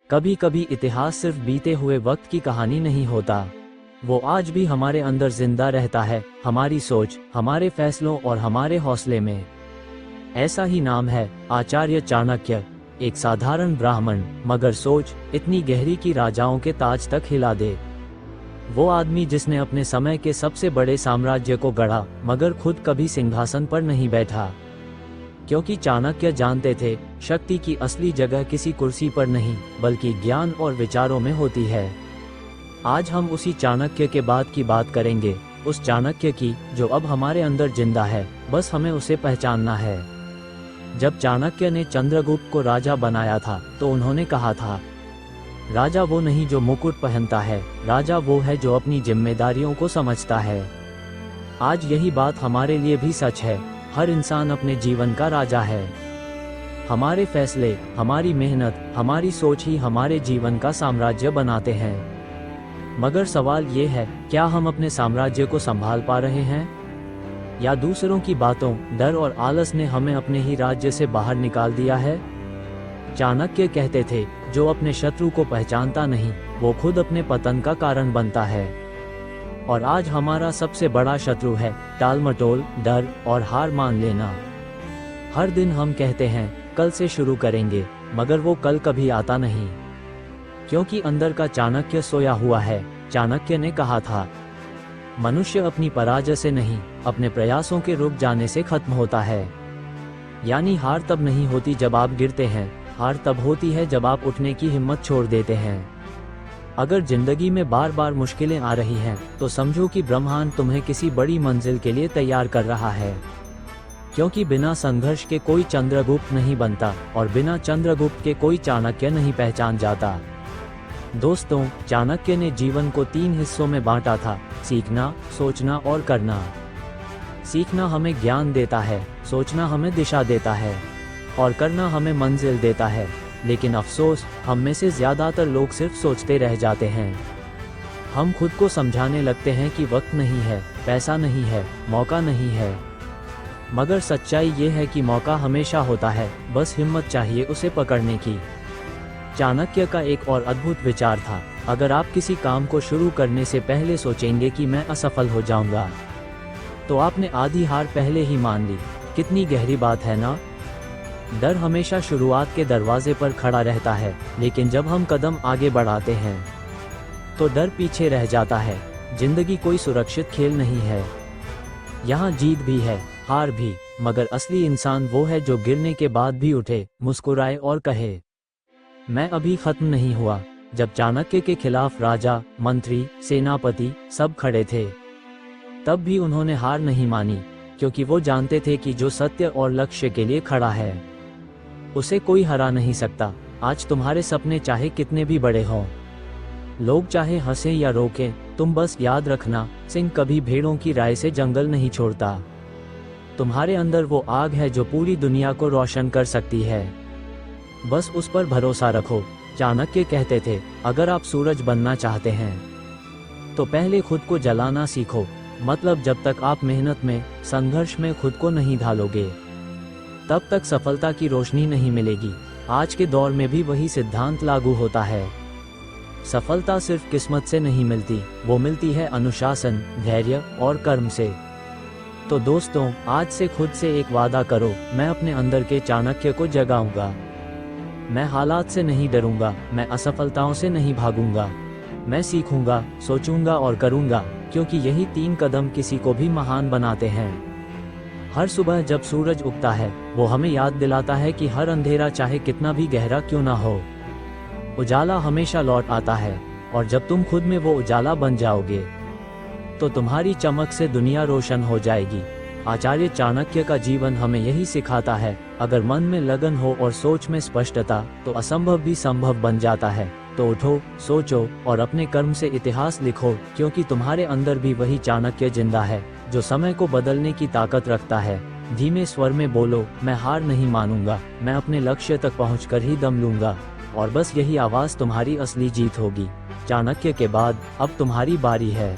कभी कभी इतिहास सिर्फ बीते हुए वक्त की कहानी नहीं होता, वो आज भी हमारे अंदर जिंदा रहता है, हमारी सोच, हमारे फैसलों और हमारे हौसले में। ऐसा ही नाम है आचार्य चाणक्य, एक साधारण ब्राह्मण, मगर सोच इतनी गहरी कि राजाओं के ताज तक हिला दे। वो आदमी जिसने अपने समय के सबसे बड़े साम्राज्य को गढ़ा, मगर खुद कभी सिंहासन पर नहीं बैठा, क्योंकि चाणक्य जानते थे शक्ति की असली जगह किसी कुर्सी पर नहीं बल्कि ज्ञान और विचारों में होती है। आज हम उसी चाणक्य के बाद की बात करेंगे, उस चाणक्य की जो अब हमारे अंदर जिंदा है, बस हमें उसे पहचानना है। जब चाणक्य ने चंद्रगुप्त को राजा बनाया था तो उन्होंने कहा था, राजा वो नहीं जो मुकुट पहनता है, राजा वो है जो अपनी जिम्मेदारियों को समझता है। आज यही बात हमारे लिए भी सच है, हर इंसान अपने जीवन का राजा है। हमारे फैसले, हमारी मेहनत, हमारी सोच ही हमारे जीवन का साम्राज्य बनाते हैं। मगर सवाल ये है, क्या हम अपने साम्राज्य को संभाल पा रहे हैं, या दूसरों की बातों, डर और आलस ने हमें अपने ही राज्य से बाहर निकाल दिया है? चाणक्य कहते थे, जो अपने शत्रु को पहचानता नहीं, वो खुद अपने पतन का कारण बनता है। और आज हमारा सबसे बड़ा शत्रु है टालमटोल, डर और हार मान लेना। हर दिन हम कहते हैं कल से शुरू करेंगे, मगर वो कल कभी आता नहीं, क्योंकि अंदर का चाणक्य सोया हुआ है। चाणक्य ने कहा था, मनुष्य अपनी पराजय से नहीं, अपने प्रयासों के रुक जाने से खत्म होता है। यानी हार तब नहीं होती जब आप गिरते हैं, हार तब होती है जब आप उठने की हिम्मत छोड़ देते हैं। अगर जिंदगी में बार बार मुश्किलें आ रही हैं, तो समझो कि ब्रह्मांड तुम्हें किसी बड़ी मंजिल के लिए तैयार कर रहा है, क्योंकि बिना संघर्ष के कोई चंद्रगुप्त नहीं बनता और बिना चंद्रगुप्त के कोई चाणक्य नहीं पहचान जाता। दोस्तों, चाणक्य ने जीवन को 3 हिस्सों में बांटा था, सीखना, सोचना और करना। सीखना हमें ज्ञान देता है, सोचना हमें दिशा देता है और करना हमें मंजिल देता है। लेकिन अफसोस, हम में से ज्यादातर लोग सिर्फ सोचते रह जाते हैं। हम खुद को समझाने लगते हैं कि वक्त नहीं है, पैसा नहीं है, मौका नहीं है। मगर सच्चाई ये है कि मौका हमेशा होता है, बस हिम्मत चाहिए उसे पकड़ने की। चाणक्य का एक और अद्भुत विचार था, अगर आप किसी काम को शुरू करने से पहले सोचेंगे कि मैं असफल हो जाऊंगा, तो आपने आधी हार पहले ही मान ली। कितनी गहरी बात है ना? डर हमेशा शुरुआत के दरवाजे पर खड़ा रहता है, लेकिन जब हम कदम आगे बढ़ाते हैं तो डर पीछे रह जाता है। जिंदगी कोई सुरक्षित खेल नहीं है, यहाँ जीत भी है, हार भी, मगर असली इंसान वो है जो गिरने के बाद भी उठे, मुस्कुराए और कहे, मैं अभी खत्म नहीं हुआ। जब चाणक्य के खिलाफ राजा, मंत्री, सेनापति सब खड़े थे, तब भी उन्होंने हार नहीं मानी, क्योंकि वो जानते थे कि जो सत्य और लक्ष्य के लिए खड़ा है, उसे कोई हरा नहीं सकता। आज तुम्हारे सपने चाहे कितने भी बड़े हों, लोग चाहे हंसे या रोकें, तुम बस याद रखना, सिंह कभी भेड़ों की राय से जंगल नहीं छोड़ता। तुम्हारे अंदर वो आग है जो पूरी दुनिया को रोशन कर सकती है, बस उस पर भरोसा रखो। चाणक्य कहते थे, अगर आप सूरज बनना चाहते हैं तो पहले खुद को जलाना सीखो। मतलब जब तक आप मेहनत में, संघर्ष में खुद को नहीं ढालोगे, तब तक सफलता की रोशनी नहीं मिलेगी। आज के दौर में भी वही सिद्धांत लागू होता है। सफलता सिर्फ किस्मत से नहीं मिलती, वो मिलती है अनुशासन, धैर्य और कर्म से। तो दोस्तों, आज से खुद से एक वादा करो, मैं अपने अंदर के चाणक्य को जगाऊंगा। मैं हालात से नहीं डरूंगा, मैं असफलताओं से नहीं भागूंगा। मैं सीखूंगा, सोचूंगा और करूंगा, क्योंकि यही 3 कदम किसी को भी महान बनाते हैं। हर सुबह जब सूरज उगता है, वो हमें याद दिलाता है कि हर अंधेरा चाहे कितना भी गहरा क्यों ना हो, उजाला हमेशा लौट आता है। और जब तुम खुद में वो उजाला बन जाओगे, तो तुम्हारी चमक से दुनिया रोशन हो जाएगी। आचार्य चाणक्य का जीवन हमें यही सिखाता है, अगर मन में लगन हो और सोच में स्पष्टता, तो असंभव भी संभव बन जाता है। तो उठो, सोचो और अपने कर्म से इतिहास लिखो, क्योंकि तुम्हारे अंदर भी वही चाणक्य जिंदा है, जो समय को बदलने की ताकत रखता है। धीमे स्वर में बोलो, मैं हार नहीं मानूंगा, मैं अपने लक्ष्य तक पहुंचकर ही दम लूंगा। और बस यही आवाज तुम्हारी असली जीत होगी। चाणक्य के बाद अब तुम्हारी बारी है।